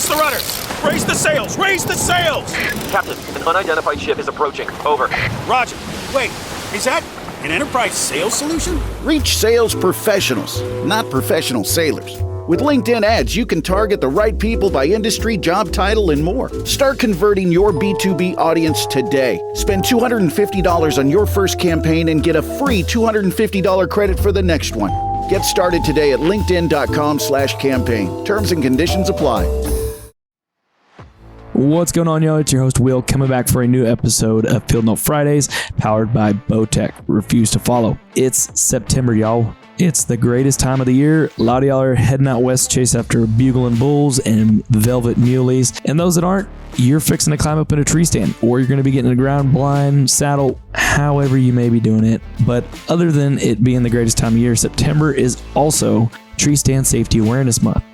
Brace the rudders! Raise the sails! Raise the sails! Captain, an unidentified ship is approaching. Over. Roger. Wait, is that an Enterprise sales solution? Reach sales professionals, not professional sailors. With LinkedIn ads, you can target the right people by industry, job title, and more. Start converting your B2B audience today. Spend $250 on your first campaign and get a free $250 credit for the next one. Get started today at linkedin.com/campaign. Terms and conditions apply. What's going on, y'all? It's your host, Will, coming back for a new episode of Field Note Fridays, powered by Bowtech. Refuse to follow. It's September, y'all. It's the greatest time of the year. A lot of y'all are heading out west to chase after bugling bulls and velvet muleys. And those that aren't, you're fixing to climb up in a tree stand, or you're going to be getting a ground blind saddle, however you may be doing it. But other than it being the greatest time of year, September is also Treestand Safety Awareness Month.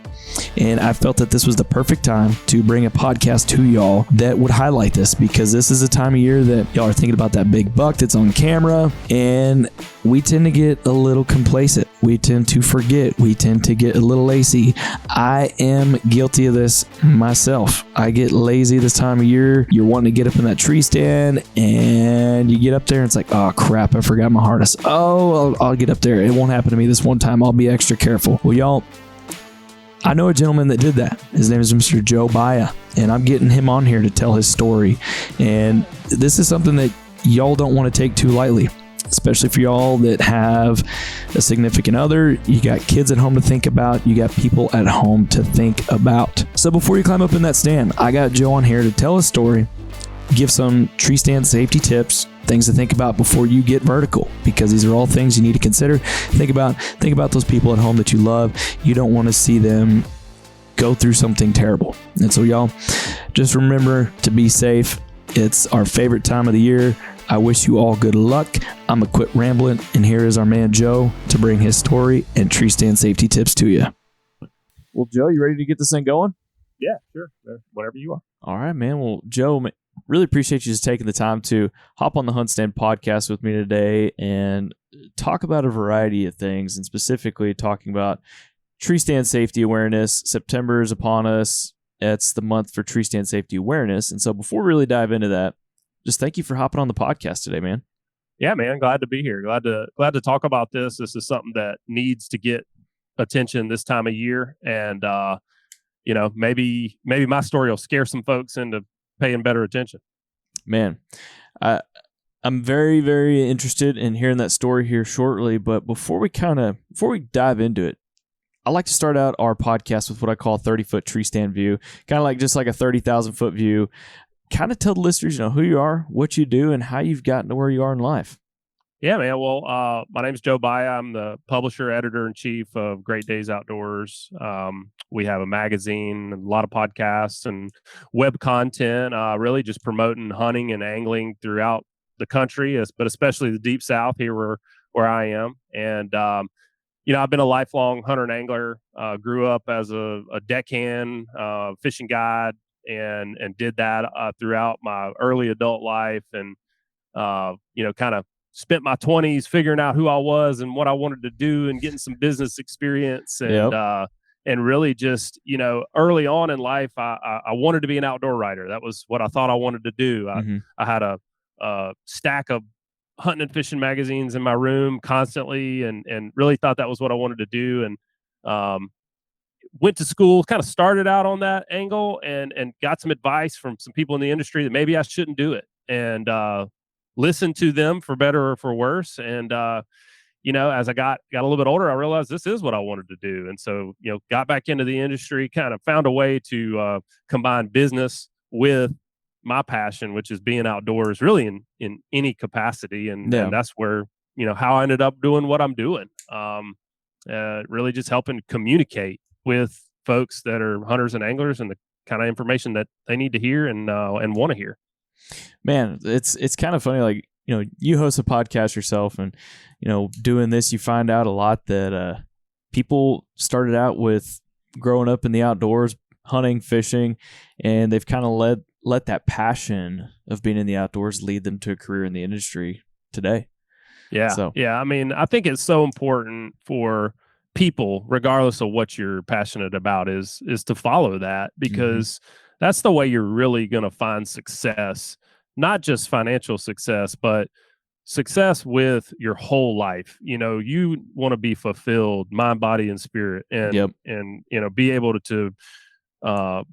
And I felt that this was the perfect time to bring a podcast to y'all that would highlight this, because this is a time of year that y'all are thinking about that big buck that's on camera, and we tend to get a little complacent. We tend to forget. We tend to get a little lazy. I am guilty of this myself. I get lazy this time of year. You're wanting to get up in that tree stand, and you get up there and it's like, oh crap, I forgot my harness. Oh, I'll get up there. It won't happen to me this one time. I'll be extra careful. Well, y'all, I know a gentleman that did that. His name is Mr. Joe Baya, and I'm getting him on here to tell his story. And this is something that y'all don't want to take too lightly, especially for y'all that have a significant other. You got kids at home to think about. You got people at home to think about. So before you climb up in that stand, I got Joe on here to tell his story, give some tree stand safety tips, things to think about before you get vertical, because these are all things you need to consider. Think about those people at home that you love. You don't want to see them go through something terrible. And so y'all, just remember to be safe. It's our favorite time of the year. I wish you all good luck. I'm gonna quit rambling, and here is our man Joe to bring his story and tree stand safety tips to you. Well, Joe, you ready to get this thing going? Yeah, sure. Whatever you are. All right, man. Well, Joe, really appreciate you just taking the time to hop on the HuntStand podcast with me today and talk about a variety of things, and specifically talking about tree stand safety awareness. September is upon us. It's the month for tree stand safety awareness. And so before we really dive into that, just thank you for hopping on the podcast today, man. Yeah, man. Glad to be here. Glad to talk about this. This is something that needs to get attention this time of year. And, maybe my story will scare some folks into paying better attention. Man, I'm very, very interested in hearing that story here shortly. But before we dive into it, I like to start out our podcast with what I call a 30-foot tree stand view, kind of like just like a 30,000-foot view. Kind of tell the listeners, who you are, what you do, and how you've gotten to where you are in life. Yeah, man. Well, my name's Joe Baya. I'm the publisher, editor-in-chief of Great Days Outdoors. We have a magazine, a lot of podcasts and web content, really just promoting hunting and angling throughout the country, but especially the Deep South here where I am. And, I've been a lifelong hunter and angler, grew up as a deckhand, fishing guide, and did that throughout my early adult life, and, kind of spent my 20s figuring out who I was and what I wanted to do and getting some business experience. And, Yep. And really just, early on in life, I wanted to be an outdoor writer. That was what I thought I wanted to do. I had a stack of hunting and fishing magazines in my room constantly, and really thought that was what I wanted to do. And went to school, kind of started out on that angle, and got some advice from some people in the industry that maybe I shouldn't do it, and listened to them for better or for worse. And as I got a little bit older, I realized this is what I wanted to do. And so, got back into the industry, kind of found a way to combine business with my passion, which is being outdoors really in any capacity. And that's where, how I ended up doing what I'm doing. Really just helping communicate with folks that are hunters and anglers, and the kind of information that they need to hear and want to hear. Man, it's kind of funny, like, you host a podcast yourself, and, doing this, you find out a lot that people started out with growing up in the outdoors, hunting, fishing, and they've kind of let that passion of being in the outdoors lead them to a career in the industry today. Yeah. So. Yeah. I mean, I think it's so important for people, regardless of what you're passionate about, is to follow that, because that's the way you're really going to find success, not just financial success, but success with your whole life. You want to be fulfilled, mind, body, and spirit, and be able to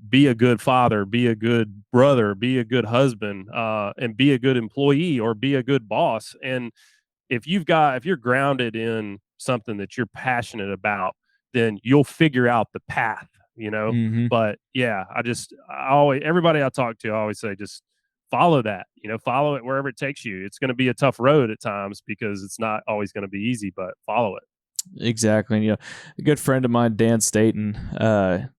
be a good father, be a good brother, be a good husband, and be a good employee, or be a good boss. And if you're grounded in something that you're passionate about, then you'll figure out the path. But yeah, I always, everybody I talk to, I always say, just follow that. Follow it wherever it takes you. It's going to be a tough road at times, because it's not always going to be easy, but follow it. Exactly. And, a good friend of mine, Dan Staten,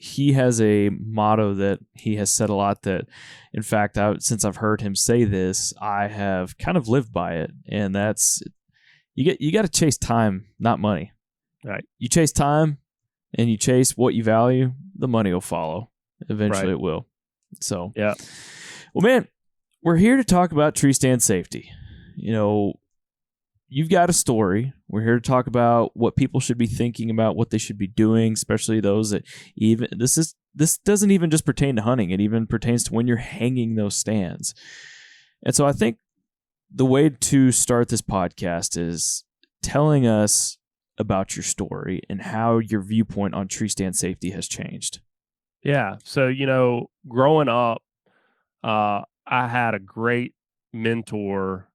he has a motto that he has said a lot, that, in fact, since I've heard him say this, I have kind of lived by it. And that's, you got to chase time, not money. Right. You chase time and you chase what you value, the money will follow. Eventually it will. So, yeah. Well, man, we're here to talk about tree stand safety. You've got a story. We're here to talk about what people should be thinking about, what they should be doing, especially those that this doesn't even just pertain to hunting. It even pertains to when you're hanging those stands. And so I think the way to start this podcast is telling us about your story and how your viewpoint on tree stand safety has changed. Yeah. So, growing up, I had a great mentor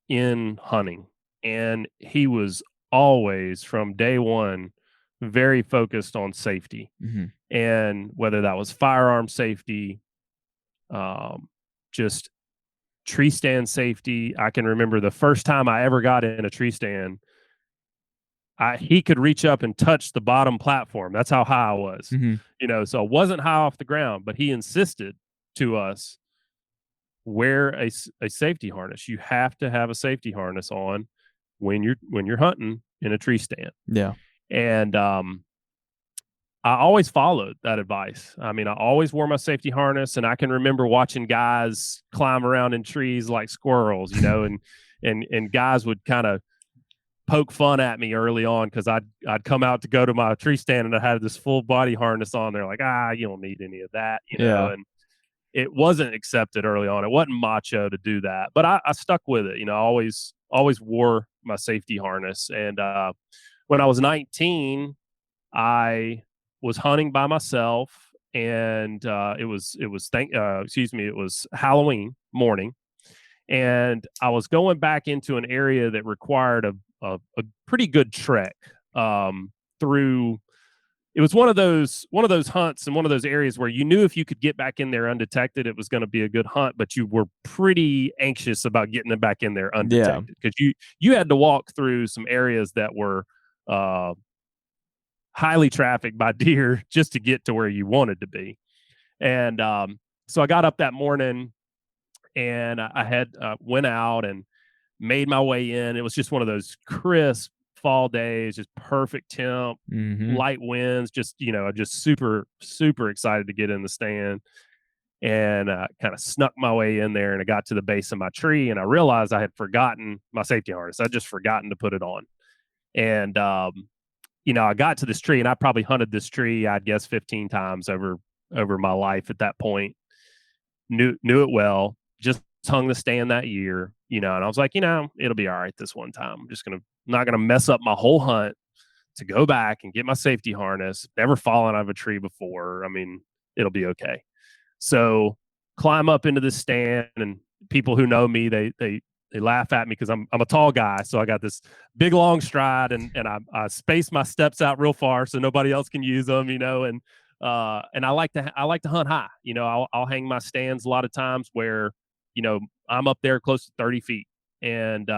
in hunting. And he was always, from day one, very focused on safety. And whether that was firearm safety, just tree stand safety. I can remember the first time I ever got in a tree stand, he could reach up and touch the bottom platform. That's how high I was. So I wasn't high off the ground, but he insisted to us, wear a safety harness. You have to have a safety harness on when you're hunting in a tree stand. Yeah. And I always followed that advice. I mean, I always wore my safety harness, and I can remember watching guys climb around in trees like squirrels, and guys would kind of poke fun at me early on, because I'd come out to go to my tree stand and I had this full body harness on. They're like, you don't need any of that, and it wasn't accepted early on. It wasn't macho to do that, but I stuck with it. I always wore my safety harness. And when I was 19, I was hunting by myself, and it was Halloween morning, and I was going back into an area that required a pretty good trek through. It was one of those hunts and one of those areas where you knew if you could get back in there undetected, it was going to be a good hunt, but you were pretty anxious about getting them back in there undetected, because you had to walk through some areas that were highly trafficked by deer just to get to where you wanted to be. And so I got up that morning, and I had went out and made my way in. It was just one of those crisp fall days, just perfect temp, light winds, just super, super excited to get in the stand. And kind of snuck my way in there, and I got to the base of my tree, and I realized I had forgotten my safety harness. I'd just forgotten to put it on. And, I got to this tree, and I probably hunted this tree, I'd guess 15 times over my life at that point. Knew it well, just hung the stand that year, and I was like, it'll be all right this one time. I'm not going to mess up my whole hunt to go back and get my safety harness. Never fallen out of a tree before. I mean, it'll be okay. So climb up into this stand, and people who know me, they laugh at me because I'm a tall guy. So I got this big, long stride, and I space my steps out real far so nobody else can use them, and I like to hunt high. I'll hang my stands a lot of times where, I'm up there close to 30 feet. And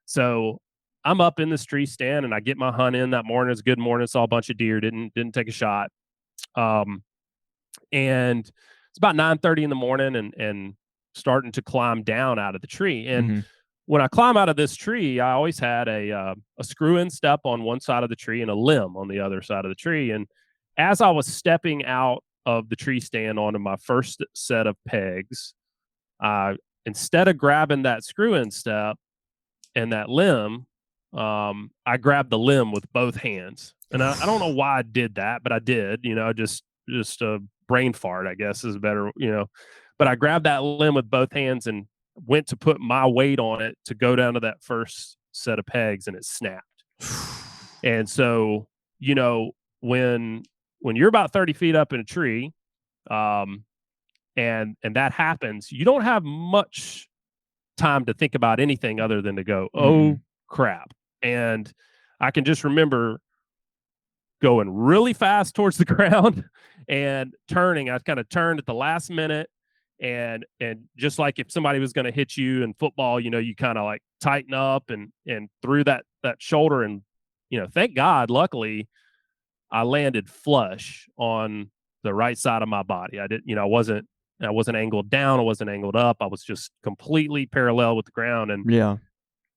so I'm up in this tree stand, and I get my hunt in that morning. It's a good morning. Saw a bunch of deer. Didn't take a shot. And it's about 9:30 in the morning, and starting to climb down out of the tree. And when I climb out of this tree, I always had a screw-in step on one side of the tree and a limb on the other side of the tree. And as I was stepping out of the tree stand onto my first set of pegs, instead of grabbing that screw-in step and that limb, I grabbed the limb with both hands. And I don't know why I did that, but I did, just a brain fart, I guess is better, but I grabbed that limb with both hands and went to put my weight on it to go down to that first set of pegs, and it snapped. And so, when you're about 30 feet up in a tree, and that happens, you don't have much time to think about anything other than to go, oh crap. And I can just remember going really fast towards the ground and turning. I kind of turned at the last minute, and just like if somebody was going to hit you in football, you kind of like tighten up and through that shoulder, and thank God, luckily I landed flush on the right side of my body. I didn't, I wasn't angled down, I wasn't angled up. I was just completely parallel with the ground.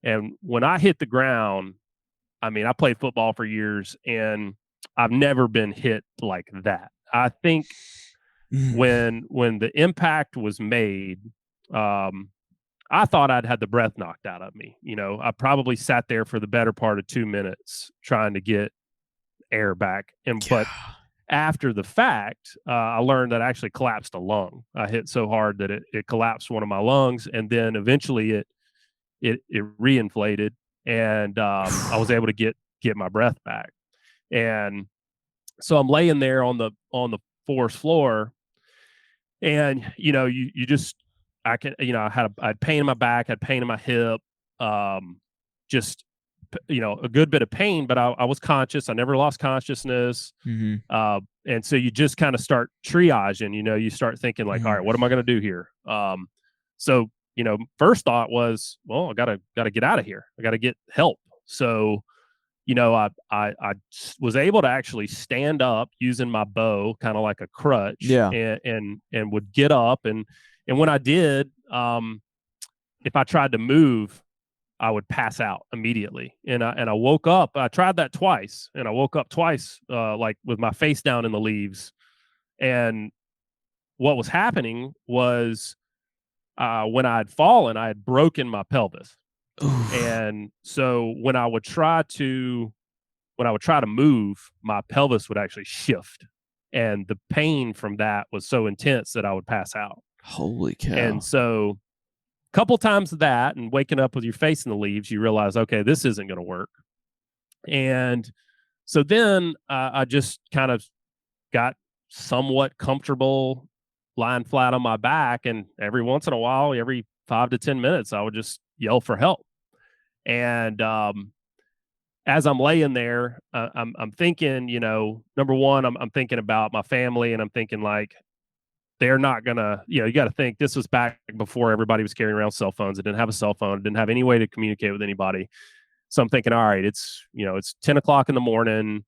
And when I hit the ground, I mean, I played football for years and I've never been hit like that. I think when the impact was made, I thought I'd had the breath knocked out of me. I probably sat there for the better part of 2 minutes trying to get air back. But after the fact, I learned that I actually collapsed a lung. I hit so hard that it collapsed one of my lungs, and then eventually it reinflated, and I was able to get my breath back. And so I'm laying there on the forest floor, and you just, I had pain in my back, had pain in my hip, just a good bit of pain, but I was conscious. I never lost consciousness. And so you just kind of start triaging, you start thinking like, all right, what am I going to do here? So, first thought was, well, I gotta get out of here. I got to get help. So, I was able to actually stand up using my bow, kind of like a crutch, and would get up. And when I did, if I tried to move, I would pass out immediately. And I woke up. I tried that twice, and I woke up twice, like with my face down in the leaves. And what was happening was, when I had fallen, I had broken my pelvis. Oof. And so when I would try to move, my pelvis would actually shift, and the pain from that was so intense that I would pass out. Holy cow! And so, couple times of that, and waking up with your face in the leaves, you realize, okay, this isn't going to work. And so then I just kind of got somewhat comfortable lying flat on my back, and every once in a while, every 5 to 10 minutes, I would just yell for help. And as I'm laying there, I'm thinking, number one, I'm thinking about my family, and I'm thinking like, they're not gonna, you got to think this was back before everybody was carrying around cell phones. It didn't have a cell phone. It didn't have any way to communicate with anybody. So I'm thinking, all right, it's 10 o'clock in the morning.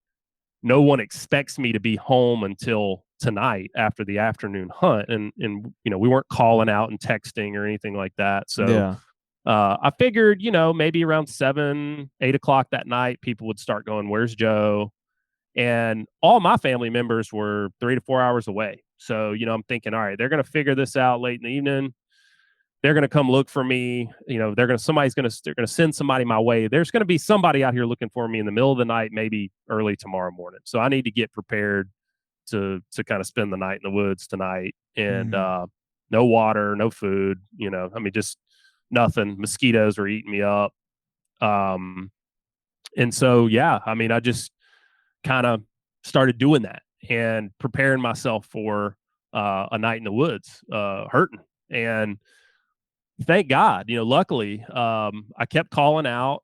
No one expects me to be home until tonight after the afternoon hunt. And we weren't calling out and texting or anything like that. So I figured, maybe around 7, 8 o'clock that night, people would start going, where's Joe? And all my family members were 3 to 4 hours away. So, I'm thinking, all right, they're going to figure this out late in the evening. They're going to come look for me. They're going to send somebody my way. There's going to be somebody out here looking for me in the middle of the night, maybe early tomorrow morning. So I need to get prepared to kind of spend the night in the woods tonight. And no water, no food, just nothing. Mosquitoes were eating me up. And so, I just kind of started doing that and preparing myself for a night in the woods, hurting. And thank God, luckily, I kept calling out.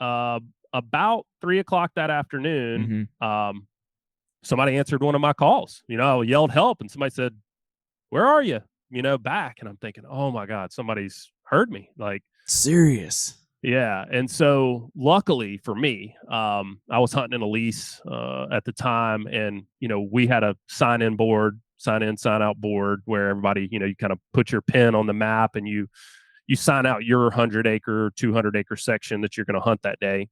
About 3 o'clock that afternoon, somebody answered one of my calls. I yelled help, and somebody said, where are you? Back. And I'm thinking, oh my God, somebody's heard me. Like, serious. Yeah. And so luckily for me, I was hunting in a lease at the time, and we had a sign in, sign out board where everybody, you kind of put your pin on the map, and you sign out your 100-acre, 200-acre section that you're going to hunt that day.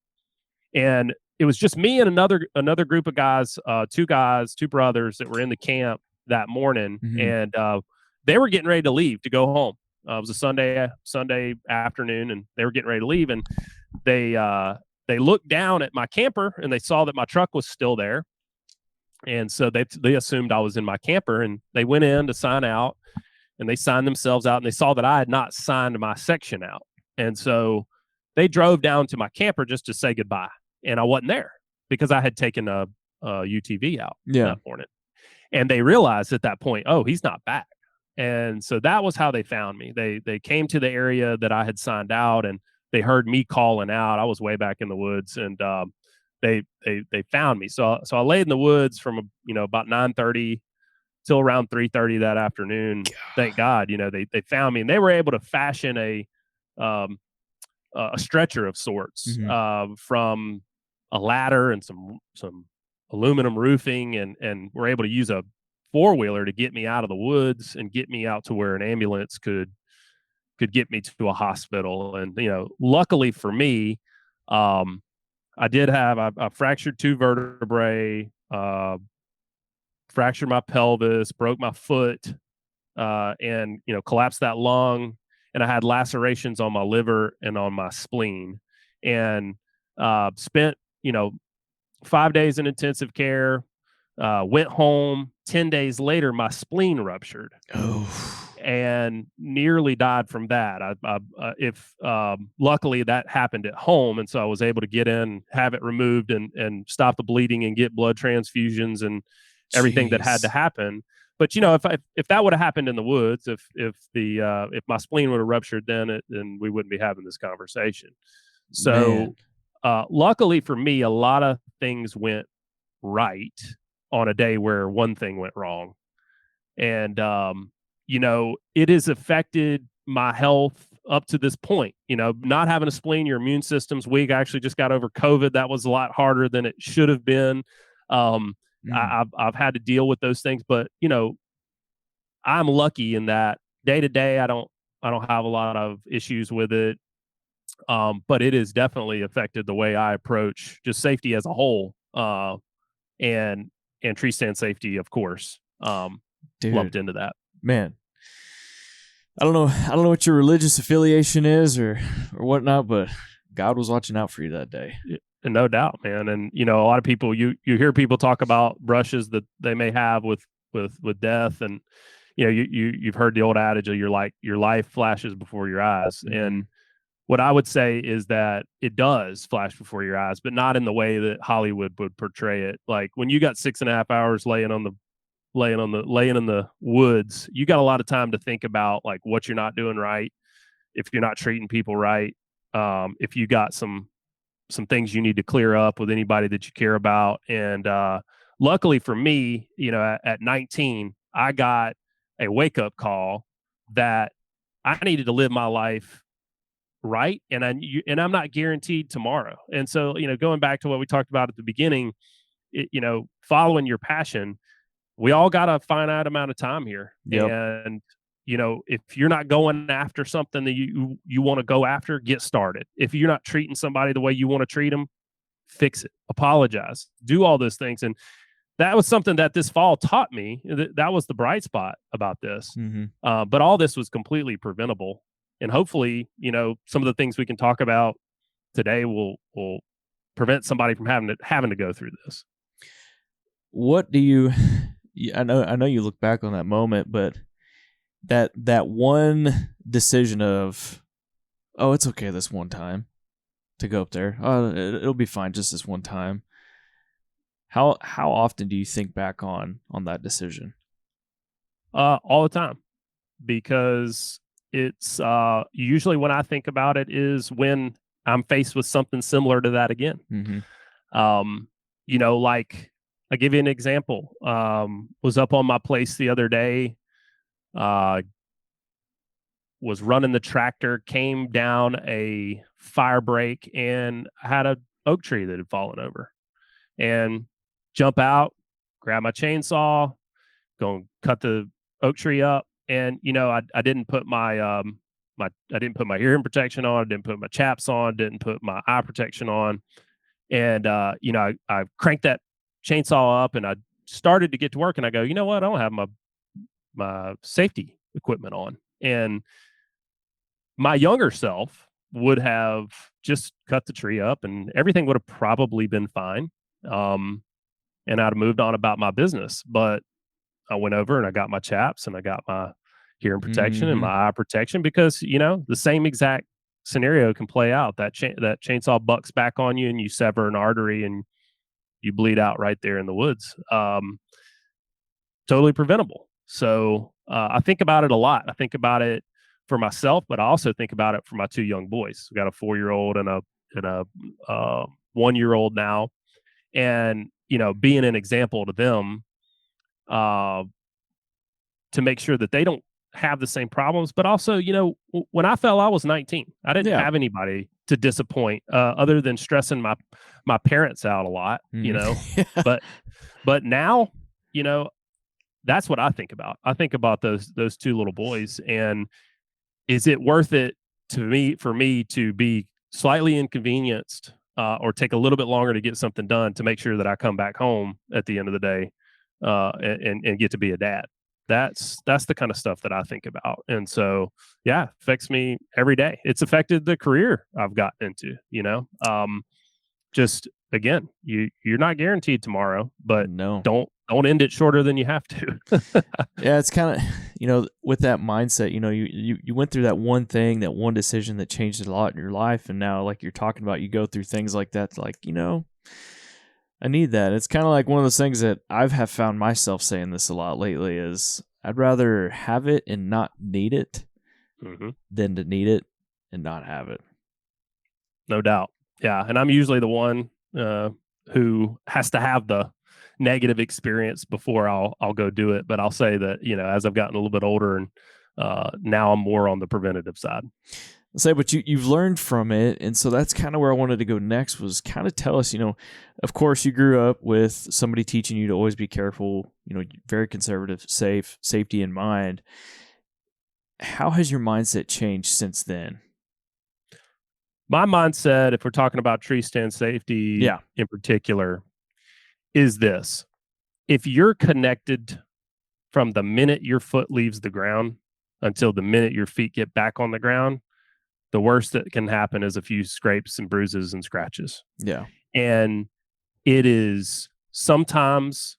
And it was just me and another group of guys, two brothers that were in the camp that morning, and they were getting ready to leave to go home. It was a Sunday afternoon, and they were getting ready to leave, and they they looked down at my camper and they saw that my truck was still there. And so they assumed I was in my camper, and they went in to sign out, and they signed themselves out, and they saw that I had not signed my section out. And so they drove down to my camper just to say goodbye. And I wasn't there because I had taken a UTV out that morning. And they realized at that point, oh, he's not back. And so that was how they found me. They came to the area that I had signed out, and they heard me calling out. I was way back in the woods, and they found me. So I laid in the woods from about 9:30 till around 3:30 that afternoon. Thank God, they found me, and they were able to fashion a stretcher of sorts from a ladder and some aluminum roofing, and were able to use a 4-wheeler to get me out of the woods and get me out to where an ambulance could get me to a hospital. And luckily for me, I did have I fractured 2 vertebrae, fractured my pelvis, broke my foot, and collapsed that lung, and I had lacerations on my liver and on my spleen, and spent 5 days in intensive care. Went home. 10 days later, my spleen ruptured. And nearly died from that. Luckily that happened at home, and so I was able to get in, have it removed, and stop the bleeding and get blood transfusions and everything that had to happen. But if that would have happened in the woods, if my spleen would have ruptured, then we wouldn't be having this conversation. So luckily for me, a lot of things went right on a day where one thing went wrong, and it has affected my health up to this point. Not having a spleen, your immune system's weak. I actually just got over COVID. That was a lot harder than it should have been. I've had to deal with those things, but I'm lucky in that day to day I don't have a lot of issues with it. But it has definitely affected the way I approach just safety as a whole, and Treestand safety, of course, lumped into that. Man, I don't know what your religious affiliation is or whatnot, but God was watching out for you that day. No doubt, man. And a lot of people, you hear people talk about brushes that they may have with death, and you've heard the old adage of your life flashes before your eyes. And what I would say is that it does flash before your eyes, but not in the way that Hollywood would portray it. Like when you got 6.5 hours laying in the woods, you got a lot of time to think about like what you're not doing right, if you're not treating people right, if you got some things you need to clear up with anybody that you care about. And luckily for me, at 19, I got a wake-up call that I needed to live my life right, and I'm not guaranteed tomorrow. And so, going back to what we talked about at the beginning, following your passion, we all got a finite amount of time here. Yep. And if you're not going after something that you want to go after, get started. If you're not treating somebody the way you want to treat them, fix it, apologize, do all those things. And that was something that this fall taught me. That was the bright spot about this. But all this was completely preventable. And hopefully, some of the things we can talk about today will prevent somebody from having to go through this. What do you? I know you look back on that moment, but that one decision of, oh, it's okay this one time to go up there. Oh, it'll be fine just this one time. How often do you think back on that decision? All the time, because it's usually when I think about it is when I'm faced with something similar to that again. Like I'll give you an example. Was up on my place the other day, was running the tractor, came down a fire break, and had an oak tree that had fallen over. And jump out, grab my chainsaw, go and cut the oak tree up. And I didn't put my hearing protection on, I didn't put my chaps on, didn't put my eye protection on. And I cranked that chainsaw up, and I started to get to work, and I go, you know what? I don't have my safety equipment on. And my younger self would have just cut the tree up and everything would have probably been fine. And I'd have moved on about my business. But I went over and I got my chaps and I got my hearing protection and my eye protection because, the same exact scenario can play out. That chainsaw bucks back on you and you sever an artery and you bleed out right there in the woods. Totally preventable. So I think about it a lot. I think about it for myself, but I also think about it for my 2 young boys. We got a 4-year-old and a 1-year-old now. And, being an example to them to make sure that they don't have the same problems. But also, when I fell, I was 19. I didn't have anybody to disappoint other than stressing my parents out a lot, but now, that's what I think about. I think about those 2 little boys, and is it worth it for me to be slightly inconvenienced or take a little bit longer to get something done to make sure that I come back home at the end of the day and get to be a dad? That's the kind of stuff that I think about. And so, affects me every day. It's affected the career I've gotten into, just again, you're not guaranteed tomorrow, but no, don't end it shorter than you have to. Yeah, it's kind of, with that mindset, you went through that one thing, that one decision that changed a lot in your life. And now, like you're talking about, you go through things like that, like, I need that. It's kind of like one of those things that have found myself saying this a lot lately is I'd rather have it and not need it than to need it and not have it. No doubt. Yeah. And I'm usually the one who has to have the negative experience before I'll go do it. But I'll say that, as I've gotten a little bit older and now I'm more on the preventative side. But you've learned from it, and so that's kind of where I wanted to go next, was kind of tell us, of course you grew up with somebody teaching you to always be careful, very conservative, safety in mind. How has your mindset changed since then? My mindset, if we're talking about tree stand safety in particular, is this. If you're connected from the minute your foot leaves the ground until the minute your feet get back on the ground, the worst that can happen is a few scrapes and bruises and scratches. Yeah. And it is sometimes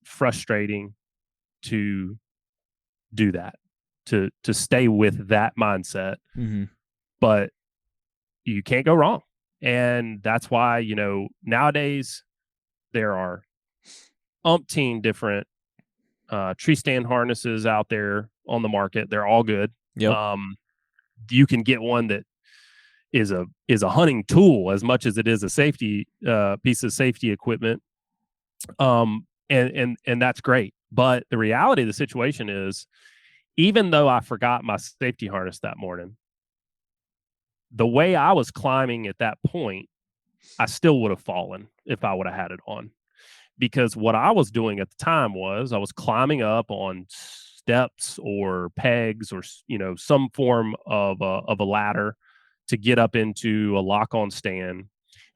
frustrating to do that, to stay with that mindset. But you can't go wrong. And that's why, nowadays there are umpteen different tree stand harnesses out there on the market. They're all good. Yep. You can get one that is a hunting tool as much as it is a safety piece of safety equipment. And that's great. But the reality of the situation is, even though I forgot my safety harness that morning, the way I was climbing at that point, I still would have fallen if I would have had it on. Because what I was doing at the time was I was climbing up on steps or pegs or, some form of a ladder to get up into a lock-on stand.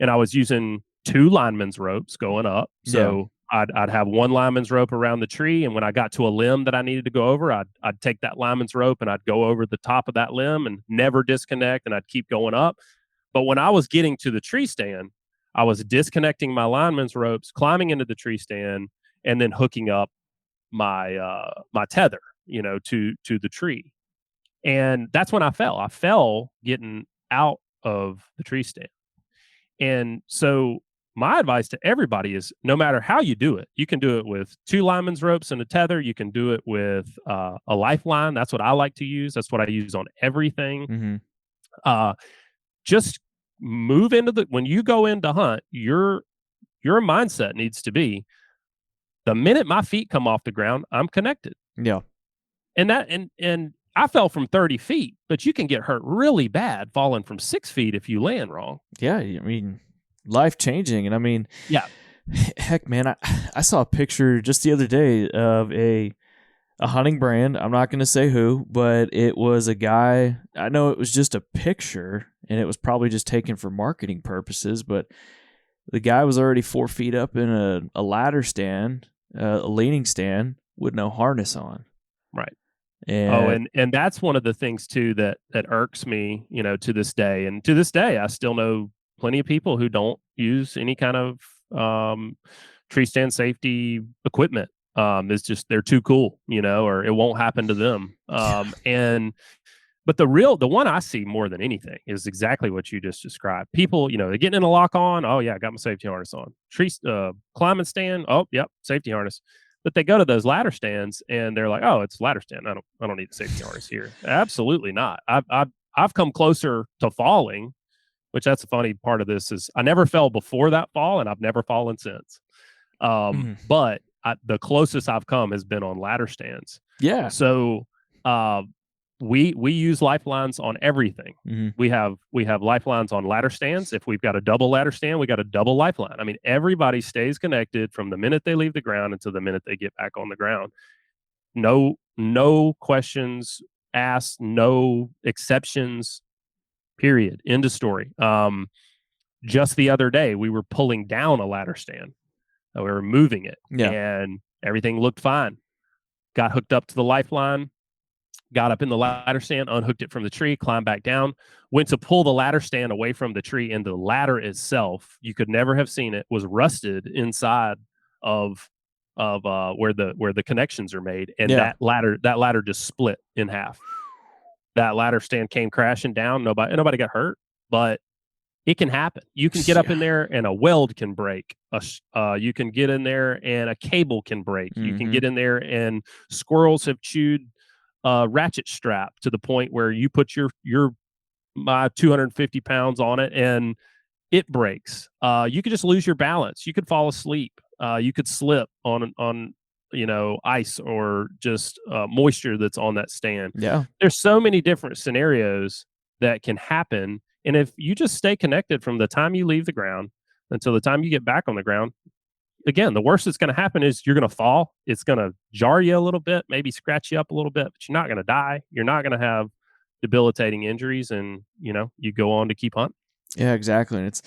And I was using 2 lineman's ropes going up. So I'd have 1 lineman's rope around the tree. And when I got to a limb that I needed to go over, I'd take that lineman's rope and I'd go over the top of that limb and never disconnect. And I'd keep going up. But when I was getting to the tree stand, I was disconnecting my lineman's ropes, climbing into the tree stand, and then hooking up my my tether, to the tree. And that's when I fell. I fell getting out of the tree stand. And so my advice to everybody is, no matter how you do it, you can do it with 2 lineman's ropes and a tether. You can do it with a lifeline. That's what I like to use. That's what I use on everything. Just move into when you go in to hunt, your mindset needs to be, the minute my feet come off the ground, I'm connected. Yeah. And I fell from 30 feet, but you can get hurt really bad falling from 6 feet if you land wrong. Yeah. I mean, life changing. And I mean, heck, man, I saw a picture just the other day of a hunting brand. I'm not going to say who, but it was a guy. I know it was just a picture and it was probably just taken for marketing purposes, but the guy was already 4 feet up in a ladder stand, a leaning stand with no harness on. Right. And that's one of the things too that irks me, to this day. And to this day, I still know plenty of people who don't use any kind of tree stand safety equipment. It's just they're too cool, or it won't happen to them. But the one I see more than anything is exactly what you just described. People, they're getting in a lock on. Oh yeah, I got my safety harness on. Climbing stand. Oh yep, safety harness. But they go to those ladder stands and they're like, oh, it's a ladder stand. I don't need the safety harness here. Absolutely not. I've come closer to falling, which that's the funny part of this is I never fell before that fall and I've never fallen since. But the closest I've come has been on ladder stands. Yeah. So we use lifelines on everything. We have lifelines on ladder stands. If we've got a double ladder stand, we got a double lifeline. I mean, everybody stays connected from the minute they leave the ground until the minute they get back on the ground. No questions asked, no exceptions, period. End of story. Just the other day, we were pulling down a ladder stand. We were moving it, and everything looked fine. Got hooked up to the lifeline, got up in the ladder stand, unhooked it from the tree, climbed back down, went to pull the ladder stand away from the tree, and the ladder itself, you could never have seen it, was rusted inside of where the connections are made, and that ladder just split in half. That ladder stand came crashing down. Nobody got hurt, but it can happen. You can get up in there and a weld can break. You can get in there and a cable can break. You can get in there and squirrels have chewed a ratchet strap to the point where you put my 250 pounds on it and it breaks. You could just lose your balance. You could fall asleep. You could slip on ice or just moisture that's on that stand. Yeah. There's so many different scenarios that can happen. And if you just stay connected from the time you leave the ground until the time you get back on the ground, again, the worst that's going to happen is you're going to fall. It's going to jar you a little bit, maybe scratch you up a little bit, but you're not going to die. You're not going to have debilitating injuries, and you go on to keep hunting. Yeah, exactly. And it's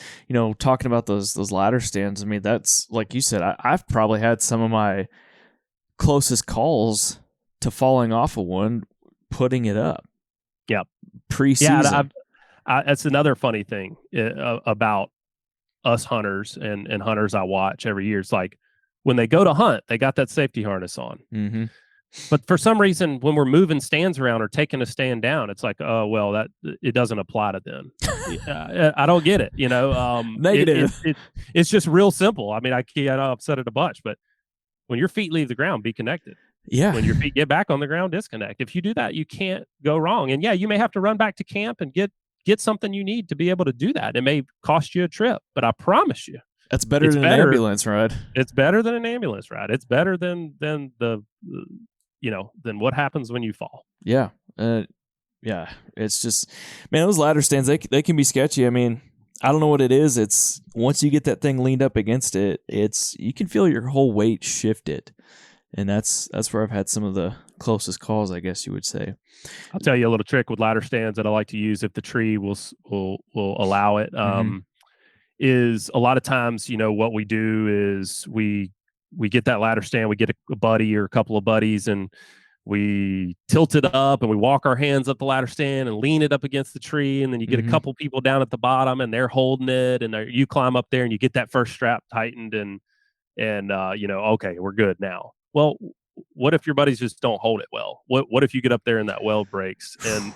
talking about those ladder stands. I mean, that's like you said. I've probably had some of my closest calls to falling off of one, putting it up. Yep. Preseason. Yeah, that's another funny thing about us hunters and hunters I watch every year. It's like when they go to hunt, they got that safety harness on. But for some reason, when we're moving stands around or taking a stand down, it's like, oh, well, that it doesn't apply to them. I don't get it. Negative. It's just real simple. I mean, I know I've said it a bunch, but when your feet leave the ground, be connected. Yeah. When your feet get back on the ground, disconnect. If you do that, you can't go wrong. And yeah, you may have to run back to camp and get something you need to be able to do that. It may cost you a trip, but I promise you, that's better than an ambulance ride. It's better than an ambulance ride. It's better than what happens when you fall. Yeah. Yeah. It's just, man, those ladder stands, they can be sketchy. I mean, I don't know what it is. It's once you get that thing leaned up against it, you can feel your whole weight shifted. And that's where I've had some of the closest calls, I guess you would say. I'll tell you a little trick with ladder stands that I like to use if the tree will allow it. Is a lot of times, what we do is we get that ladder stand, we get a buddy or a couple of buddies, and we tilt it up and we walk our hands up the ladder stand and lean it up against the tree, and then you get a couple people down at the bottom and they're holding it, and you climb up there and you get that first strap tightened and okay, we're good now. Well, what if your buddies just don't hold it well? What if you get up there and that weld breaks? And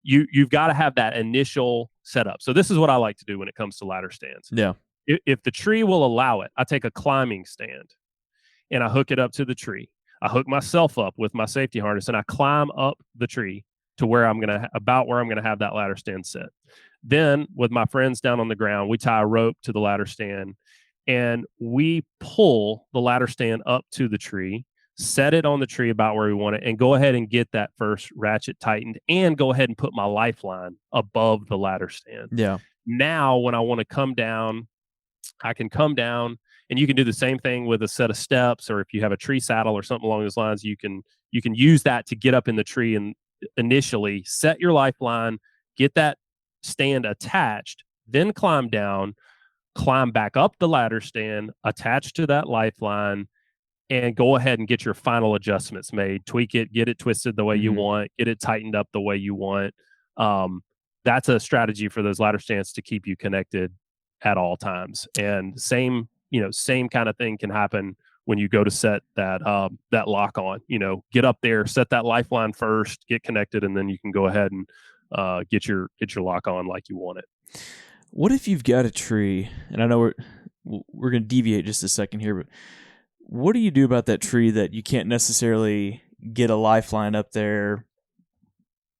you've got to have that initial setup. So this is what I like to do when it comes to ladder stands. Yeah. If the tree will allow it, I take a climbing stand and I hook it up to the tree. I hook myself up with my safety harness and I climb up the tree to where I'm going to have that ladder stand set. Then with my friends down on the ground, we tie a rope to the ladder stand and we pull the ladder stand up to the tree, set it on the tree about where we want it, and go ahead and get that first ratchet tightened and go ahead and put my lifeline above the ladder stand. Yeah. Now, when I want to come down, I can come down, and you can do the same thing with a set of steps, or if you have a tree saddle or something along those lines, you can use that to get up in the tree and initially set your lifeline, get that stand attached, then climb down, climb back up the ladder stand, attached to that lifeline, and go ahead and get your final adjustments made, tweak it, get it twisted the way you want, get it tightened up the way you want. That's a strategy for those ladder stands to keep you connected at all times. And same kind of thing can happen when you go to set that lock on. Get up there, set that lifeline first, get connected, and then you can go ahead and get your lock on like you want it. What if you've got a tree, and I know we're going to deviate just a second here, but what do you do about that tree that you can't necessarily get a lifeline up there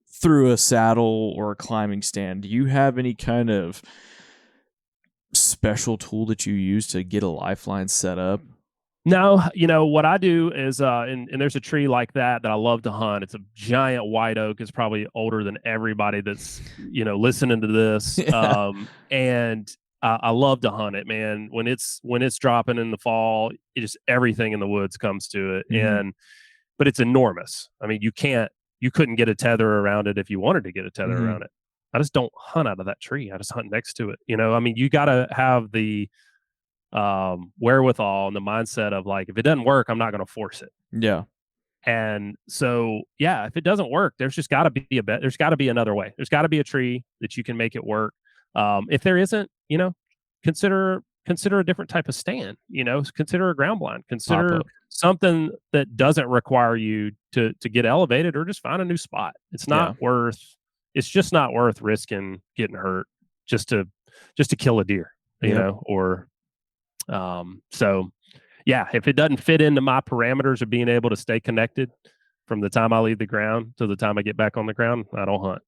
through a saddle or a climbing stand? Do you have any kind of special tool that you use to get a lifeline set up? No, what I do is, and there's a tree like that I love to hunt. It's a giant white oak. It's probably older than everybody that's, listening to this. Yeah. And I love to hunt it, man. When it's dropping in the fall, everything in the woods comes to it. But it's enormous. I mean, you couldn't get a tether around it if you wanted to get a tether around it. I just don't hunt out of that tree. I just hunt next to it. You got to have the wherewithal and the mindset of like, if it doesn't work, I'm not going to force it. Yeah. And so, if it doesn't work, there's just got to be there's got to be another way. There's got to be a tree that you can make it work. If there isn't, consider a different type of stand, consider a ground blind, consider something that doesn't require you to get elevated, or just find a new spot. It's just not worth risking getting hurt just to kill a deer, or if it doesn't fit into my parameters of being able to stay connected from the time I leave the ground to the time I get back on the ground, I don't hunt.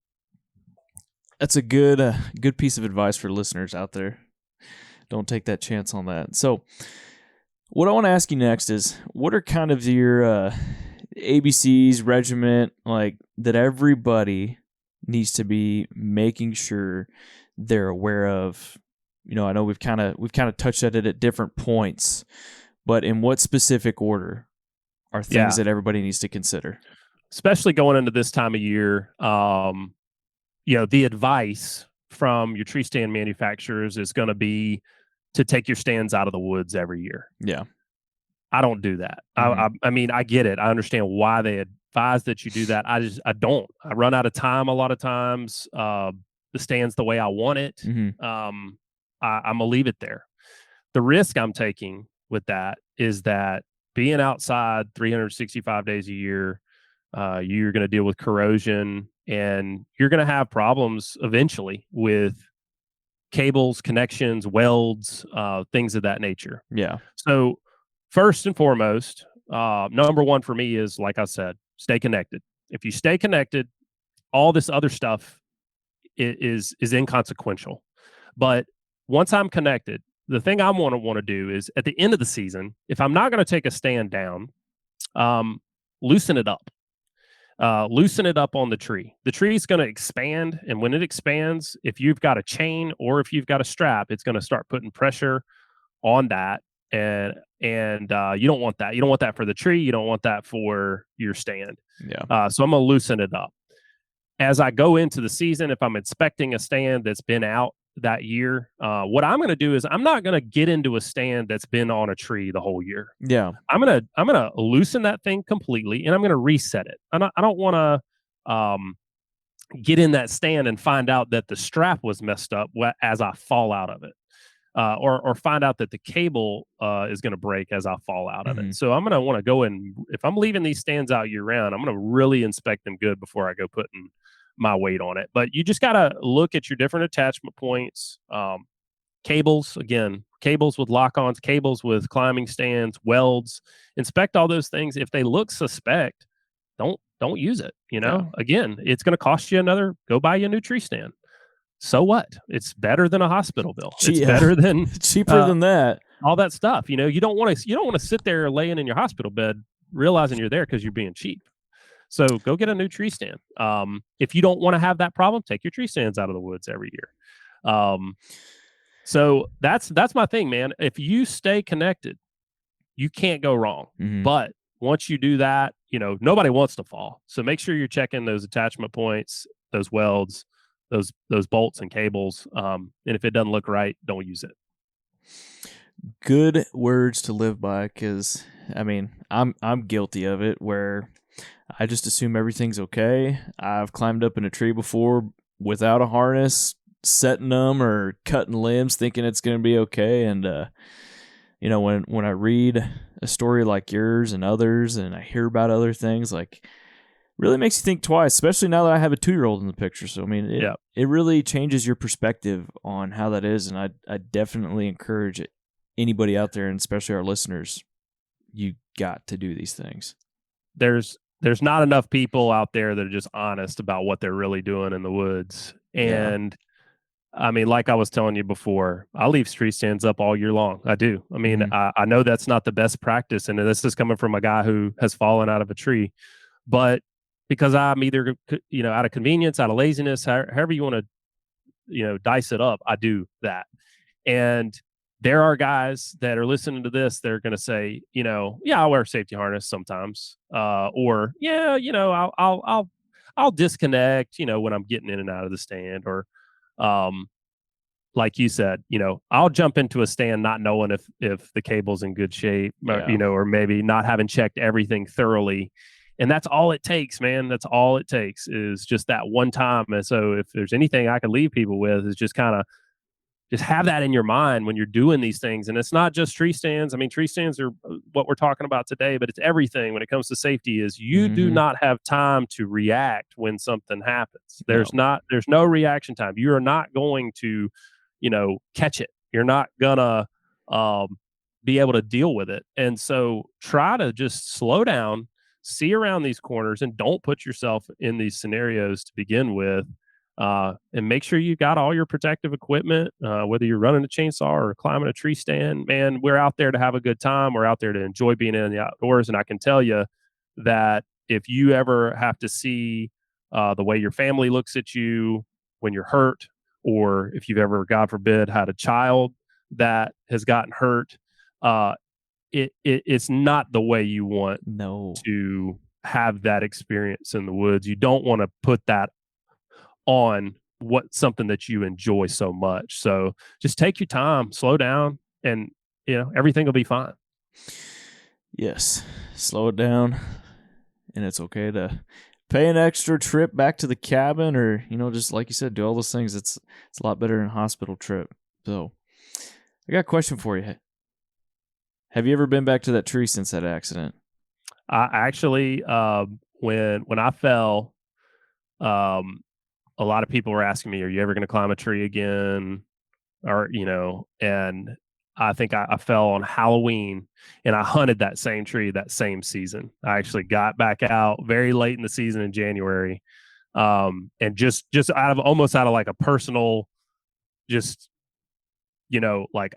That's a good piece of advice for listeners out there. Don't take that chance on that. So what I want to ask you next is, what are kind of your ABCs, regiment, like that everybody needs to be making sure they're aware of? I know we've kind of touched at it at different points, but in what specific order are things that everybody needs to consider? Especially going into this time of year, the advice from your tree stand manufacturers is going to be to take your stands out of the woods every year. Yeah. I don't do that. I mean, I get it. I understand why they advise that you do that. I don't. I run out of time a lot of times. The stand's the way I want it. I'm going to leave it there. The risk I'm taking with that is that being outside 365 days a year, you're going to deal with corrosion, and you're going to have problems eventually with cables, connections, welds, things of that nature. Yeah. So first and foremost, number one for me is, like I said, stay connected. If you stay connected, all this other stuff is inconsequential. But once I'm connected, the thing I want to do is, at the end of the season, if I'm not going to take a stand down, loosen it up. Loosen it up on the tree. The tree is going to expand, and when it expands, if you've got a chain or if you've got a strap, it's going to start putting pressure on that, and you don't want that. You don't want that for the tree. You don't want that for your stand. Yeah. So I'm going to loosen it up. As I go into the season, if I'm inspecting a stand that's been out that year, what I'm going to do is, I'm not going to get into a stand that's been on a tree the whole year. Yeah. I'm going to loosen that thing completely, and I'm going to reset it. I don't want to get in that stand and find out that the strap was messed up as I fall out of it. Or find out that the cable is going to break as I fall out of it. So I'm going to want to go in. If I'm leaving these stands out year round, I'm going to really inspect them good before I go putting my weight on it. But you just got to look at your different attachment points, cables, again, cables with lock-ons, cables with climbing stands, welds. Inspect all those things. If they look suspect, don't use it. Again, it's going to cost you go buy you a new tree stand. So what? It's better than a hospital bill. It's better than cheaper than that. All that stuff. You don't want to sit there laying in your hospital bed realizing you're there because you're being cheap. So go get a new tree stand. If you don't want to have that problem, take your tree stands out of the woods every year. So that's my thing, man. If you stay connected, you can't go wrong. But once you do that, nobody wants to fall. So make sure you're checking those attachment points, those welds, those bolts and cables. And if it doesn't look right, don't use it. Good words to live by, because I mean, I'm guilty of it where I just assume everything's okay. I've climbed up in a tree before without a harness, setting them or cutting limbs, thinking it's going to be okay. And when I read a story like yours and others, and I hear about other things, like, really makes you think twice, especially now that I have a 2-year-old in the picture. So I mean, it really changes your perspective on how that is, and I definitely encourage anybody out there, and especially our listeners, you got to do these things. There's not enough people out there that are just honest about what they're really doing in the woods. And I mean, like I was telling you before, I leave tree stands up all year long. I do. I mean, I know that's not the best practice, and this is coming from a guy who has fallen out of a tree, but because I'm either, out of convenience, out of laziness, however you want to, dice it up, I do that. And there are guys that are listening to this. They're going to say, yeah, I'll wear a safety harness sometimes, or yeah, I'll disconnect, when I'm getting in and out of the stand, or, like you said, I'll jump into a stand not knowing if the cable's in good shape, or maybe not having checked everything thoroughly. And that's all it takes, man. That's all it takes is just that one time. And so if there's anything I can leave people with is just kind of just have that in your mind when you're doing these things. And it's not just tree stands. I mean, tree stands are what we're talking about today, but it's everything when it comes to safety. Is you do not have time to react when something happens. There's no reaction time. You are not going to, catch it. You're not gonna be able to deal with it. And so try to just slow down, see around these corners, and don't put yourself in these scenarios to begin with. And make sure you got all your protective equipment, whether you're running a chainsaw or climbing a tree stand. Man, we're out there to have a good time. We're out there to enjoy being in the outdoors. And I can tell you that if you ever have to see the way your family looks at you when you're hurt, or if you've ever, God forbid, had a child that has gotten hurt, it's not the way you want to have that experience in the woods. You don't want to put that on something that you enjoy so much. So just take your time, slow down, and everything will be fine. Yes, slow it down, and it's okay to pay an extra trip back to the cabin, or just like you said, do all those things. It's a lot better than a hospital trip. So I got a question for you. Have you ever been back to that tree since that accident? I actually, when I fell, a lot of people were asking me, "Are you ever going to climb a tree again?" Or and I think I fell on Halloween, and I hunted that same tree that same season. I actually got back out very late in the season in January, and just out of like a personal, just like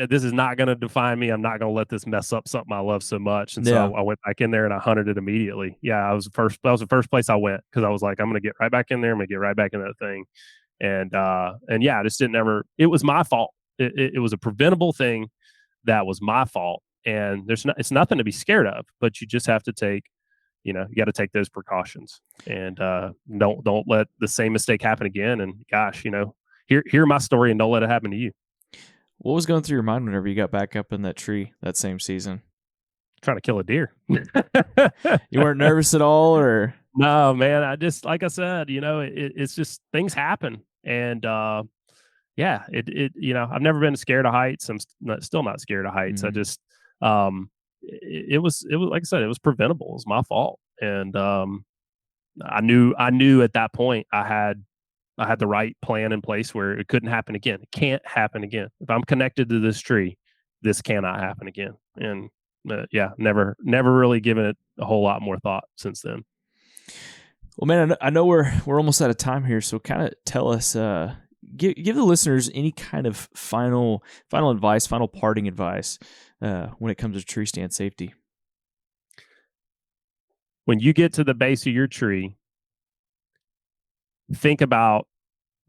this is not gonna define me. I'm not gonna let this mess up something I love so much. And so I went back in there and I hunted it immediately. Yeah, that was the first place I went, because I was like, I'm gonna get right back in there. I'm gonna get right back in that thing. And yeah, I just it was my fault. It was a preventable thing that was my fault. And it's nothing to be scared of, but you just have to take, you got to take those precautions, and don't let the same mistake happen again. And gosh, hear my story and don't let it happen to you. What was going through your mind whenever you got back up in that tree that same season? Trying to kill a deer. You weren't nervous at all, or? No, man. I just, like I said, it's just things happen. And yeah, I've never been scared of heights. I'm still not scared of heights. I just, it was like I said, it was preventable. It was my fault. And I knew at that point I had the right plan in place where it couldn't happen again. It can't happen again. If I'm connected to this tree, this cannot happen again. And yeah, never really given it a whole lot more thought since then. Well, man, I know we're almost out of time here, so kind of tell us, give the listeners any kind of final advice, final parting advice when it comes to tree stand safety. When you get to the base of your tree, think about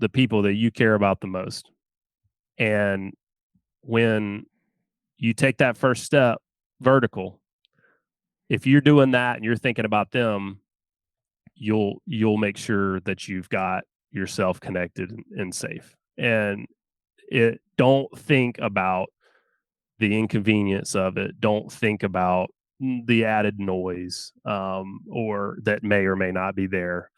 the people that you care about the most. And when you take that first step vertical, if you're doing that and you're thinking about them, you'll make sure that you've got yourself connected and safe. And don't think about the inconvenience of it. Don't think about the added noise, or that may or may not be there.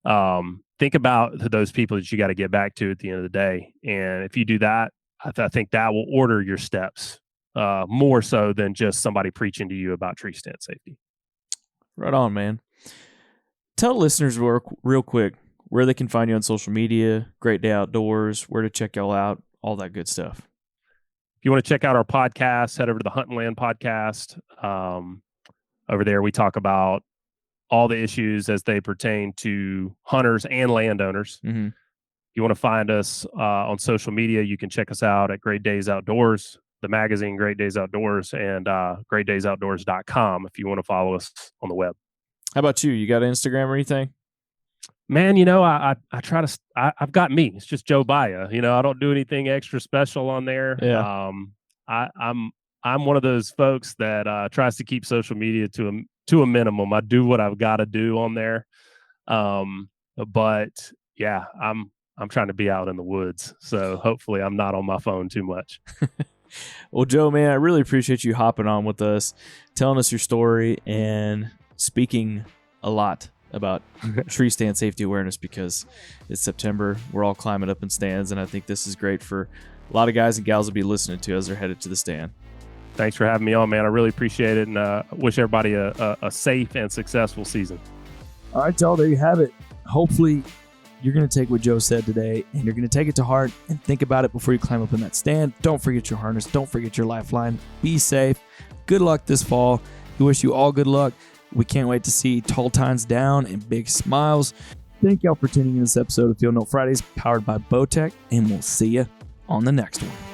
Think about those people that you got to get back to at the end of the day. And if you do that, I think that will order your steps more so than just somebody preaching to you about tree stand safety. Right on, man. Tell listeners real quick where they can find you on social media, Great Day Outdoors, where to check y'all out, all that good stuff. If you want to check out our podcast, head over to the Hunt and Land podcast. Over there, we talk about all the issues as they pertain to hunters and landowners. Mm-hmm. If you want to find us on social media, you can check us out at Great Days Outdoors, the magazine Great Days Outdoors, and greatdaysoutdoors.com if you want to follow us on the web. How about you? You got Instagram or anything? Man, I try to. I've got me. It's just Joe Baya. I don't do anything extra special on there. Yeah. I'm one of those folks that tries to keep social media to a minimum. I do what I've got to do on there. But yeah, I'm trying to be out in the woods. So hopefully I'm not on my phone too much. Well, Joe, man, I really appreciate you hopping on with us, telling us your story, and speaking a lot about tree stand safety awareness, because it's September. We're all climbing up in stands, and I think this is great for a lot of guys and gals to be listening to as they're headed to the stand. Thanks for having me on, man. I really appreciate it, and wish everybody a safe and successful season. All right, y'all, there you have it. Hopefully you're going to take what Joe said today, and you're going to take it to heart and think about it before you climb up in that stand. Don't forget your harness. Don't forget your lifeline. Be safe. Good luck this fall. We wish you all good luck. We can't wait to see tall tines down and big smiles. Thank y'all for tuning in this episode of Field Note Fridays, powered by Bowtech, and we'll see you on the next one.